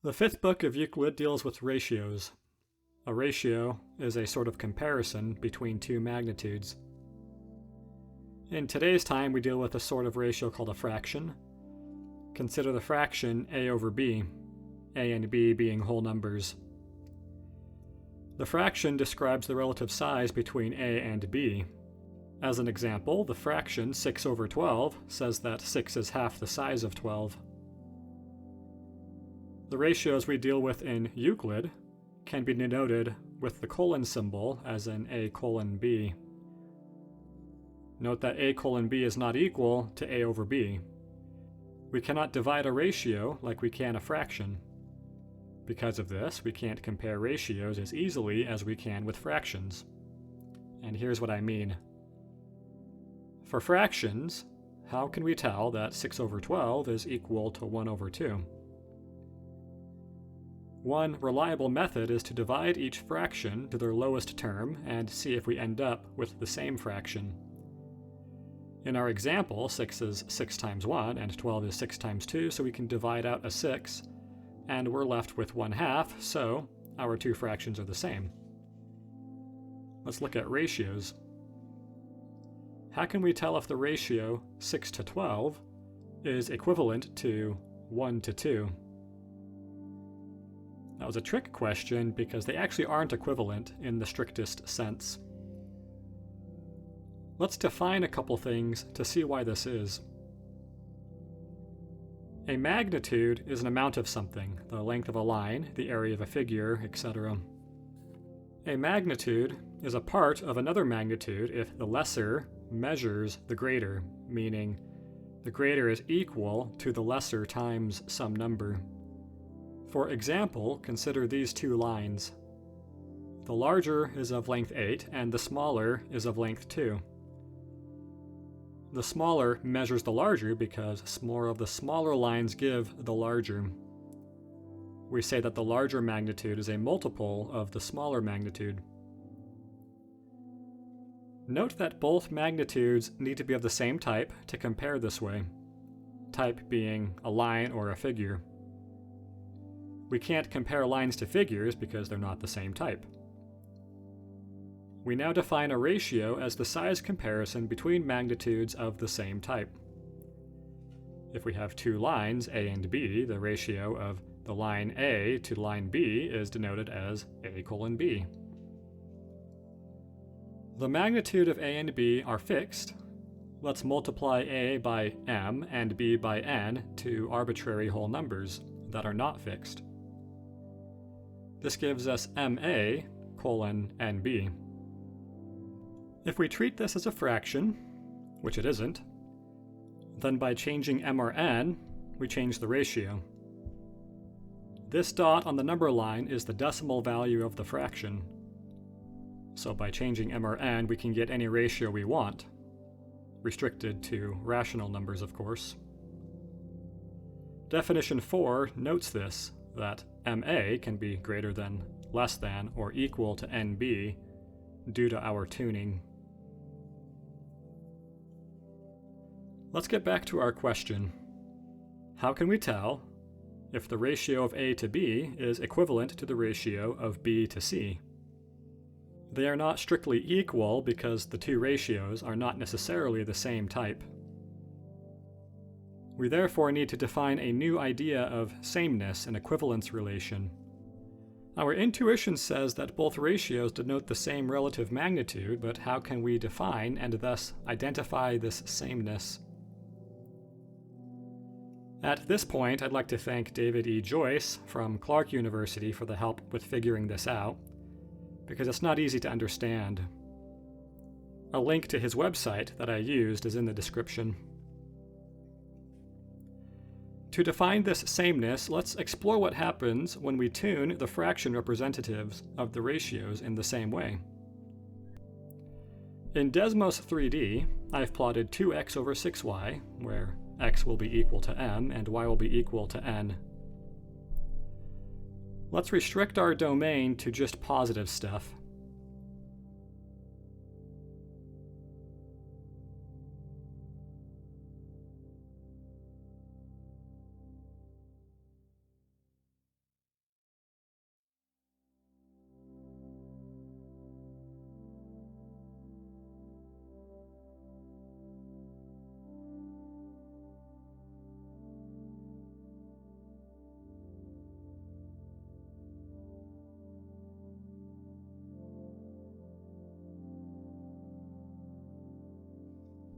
The fifth book of Euclid deals with ratios. A ratio is a sort of comparison between two magnitudes. In today's time, we deal with a sort of ratio called a fraction. Consider the fraction a over b, a and b being whole numbers. The fraction describes the relative size between a and b. As an example, the fraction 6 over 12 says that 6 is half the size of 12. The ratios we deal with in Euclid can be denoted with the colon symbol, as in a colon b. Note that a colon b is not equal to a over b. We cannot divide a ratio like we can a fraction. Because of this, we can't compare ratios as easily as we can with fractions. And here's what I mean. For fractions, how can we tell that 6 over 12 is equal to 1 over 2? One reliable method is to divide each fraction to their lowest term and see if we end up with the same fraction. In our example, 6 is 6 times 1 and 12 is 6 times 2, so we can divide out a 6, and we're left with 1/2, so our two fractions are the same. Let's look at ratios. How can we tell if the ratio 6 to 12 is equivalent to 1 to 2? That was a trick question because they actually aren't equivalent in the strictest sense. Let's define a couple things to see why this is. A magnitude is an amount of something, the length of a line, the area of a figure, etc. A magnitude is a part of another magnitude if the lesser measures the greater, meaning the greater is equal to the lesser times some number. For example, consider these two lines. The larger is of length 8 and the smaller is of length 2. The smaller measures the larger because more of the smaller lines give the larger. We say that the larger magnitude is a multiple of the smaller magnitude. Note that both magnitudes need to be of the same type to compare this way, type being a line or a figure. We can't compare lines to figures because they're not the same type. We now define a ratio as the size comparison between magnitudes of the same type. If we have two lines, A and B, the ratio of the line A to line B is denoted as A colon B. The magnitude of A and B are fixed. Let's multiply A by m and B by n to arbitrary whole numbers that are not fixed. This gives us ma colon nb. If we treat this as a fraction, which it isn't, then by changing m or n, we change the ratio. This dot on the number line is the decimal value of the fraction. So by changing m or n, we can get any ratio we want, restricted to rational numbers, of course. Definition 4 notes this, that ma can be greater than, less than, or equal to nb due to our tuning. Let's get back to our question. How can we tell if the ratio of A to B is equivalent to the ratio of B to C? They are not strictly equal because the two ratios are not necessarily the same type. We therefore need to define a new idea of sameness and equivalence relation. Our intuition says that both ratios denote the same relative magnitude, but how can we define and thus identify this sameness? At this point, I'd like to thank David E. Joyce from Clark University for the help with figuring this out, because it's not easy to understand. A link to his website that I used is in the description. To define this sameness, let's explore what happens when we tune the fraction representatives of the ratios in the same way. In Desmos 3D, I've plotted 2x over 6y, where x will be equal to m and y will be equal to n. Let's restrict our domain to just positive stuff.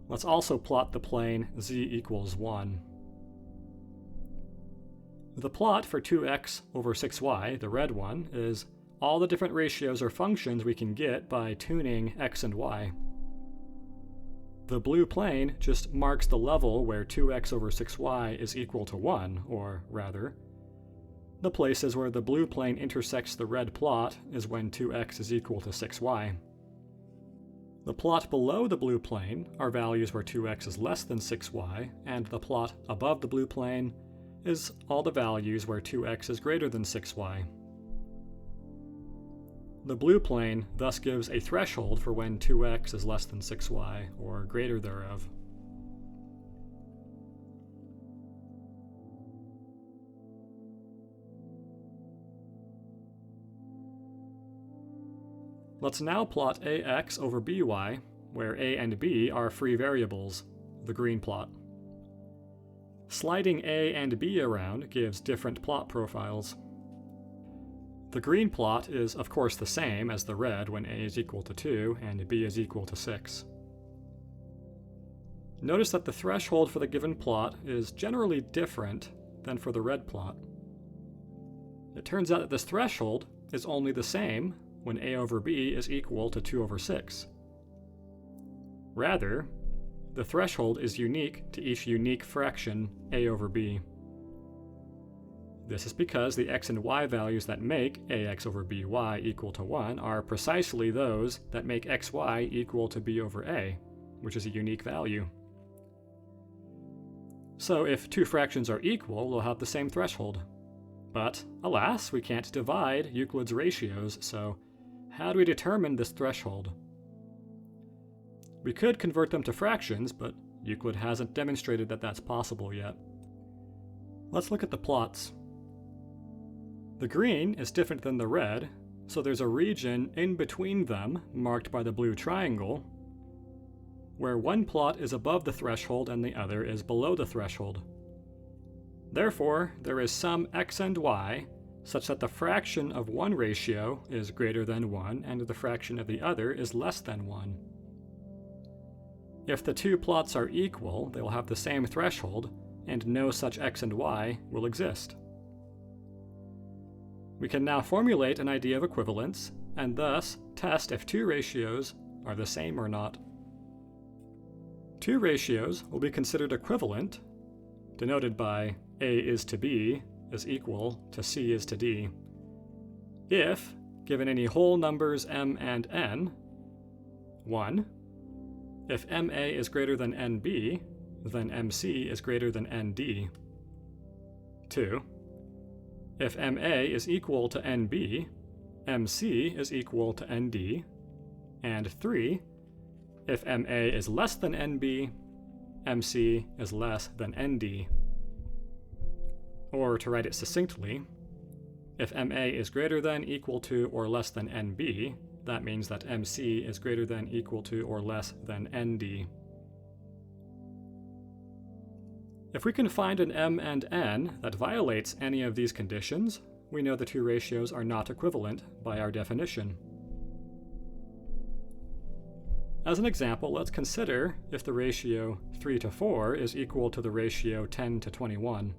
Let's also plot the plane z equals 1. The plot for 2x over 6y, the red one, is all the different ratios or functions we can get by tuning x and y. The blue plane just marks the level where 2x over 6y is equal to 1, or rather, the places where the blue plane intersects the red plot is when 2x is equal to 6y. The plot below the blue plane are values where 2x is less than 6y, and the plot above the blue plane is all the values where 2x is greater than 6y. The blue plane thus gives a threshold for when 2x is less than 6y, or greater thereof. Let's now plot ax over by, where a and b are free variables, the green plot. Sliding a and b around gives different plot profiles. The green plot is of course the same as the red when a is equal to 2 and b is equal to 6. Notice that the threshold for the given plot is generally different than for the red plot. It turns out that this threshold is only the same when a over b is equal to 2 over 6. Rather, the threshold is unique to each unique fraction a over b. This is because the x and y values that make ax over by equal to 1 are precisely those that make xy equal to b over a, which is a unique value. So if two fractions are equal, they'll have the same threshold. But, alas, we can't divide Euclid's ratios, so how do we determine this threshold? We could convert them to fractions, but Euclid hasn't demonstrated that that's possible yet. Let's look at the plots. The green is different than the red, so there's a region in between them, marked by the blue triangle, where one plot is above the threshold and the other is below the threshold. Therefore, there is some x and y such that the fraction of one ratio is greater than 1 and the fraction of the other is less than 1. If the two plots are equal, they will have the same threshold, and no such x and y will exist. We can now formulate an idea of equivalence, and thus test if two ratios are the same or not. Two ratios will be considered equivalent, denoted by a is to b is equal to c is to d, if, given any whole numbers m and n, 1, if ma is greater than nb, then mc is greater than nd, 2, if ma is equal to nb, mc is equal to nd, and 3, if ma is less than nb, mc is less than nd. Or to write it succinctly, if ma is greater than, equal to, or less than nb, that means that mc is greater than, equal to, or less than nd. If we can find an m and n that violates any of these conditions, we know the two ratios are not equivalent by our definition. As an example, let's consider if the ratio 3 to 4 is equal to the ratio 10 to 21.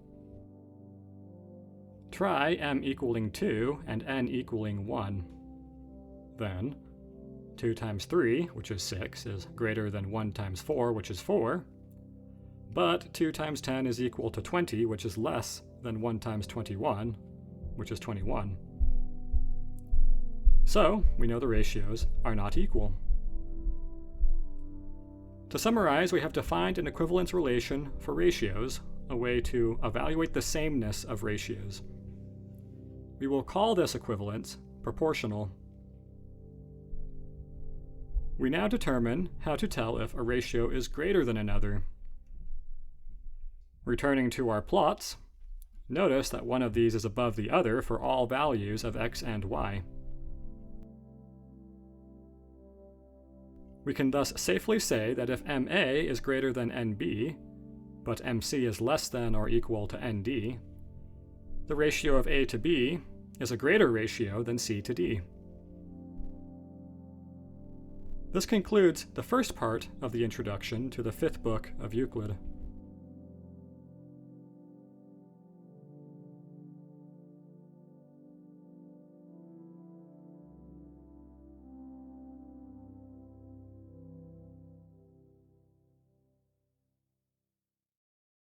Try m equaling 2 and n equaling 1. Then, 2 times 3, which is 6, is greater than 1 times 4, which is 4. But 2 times 10 is equal to 20, which is less than 1 times 21, which is 21. So, we know the ratios are not equal. To summarize, we have defined an equivalence relation for ratios, a way to evaluate the sameness of ratios. We will call this equivalence proportional. We now determine how to tell if a ratio is greater than another. Returning to our plots, notice that one of these is above the other for all values of x and y. We can thus safely say that if ma is greater than nb, but mc is less than or equal to nd, the ratio of a to b is a greater ratio than c to d. This concludes the first part of the introduction to the fifth book of Euclid.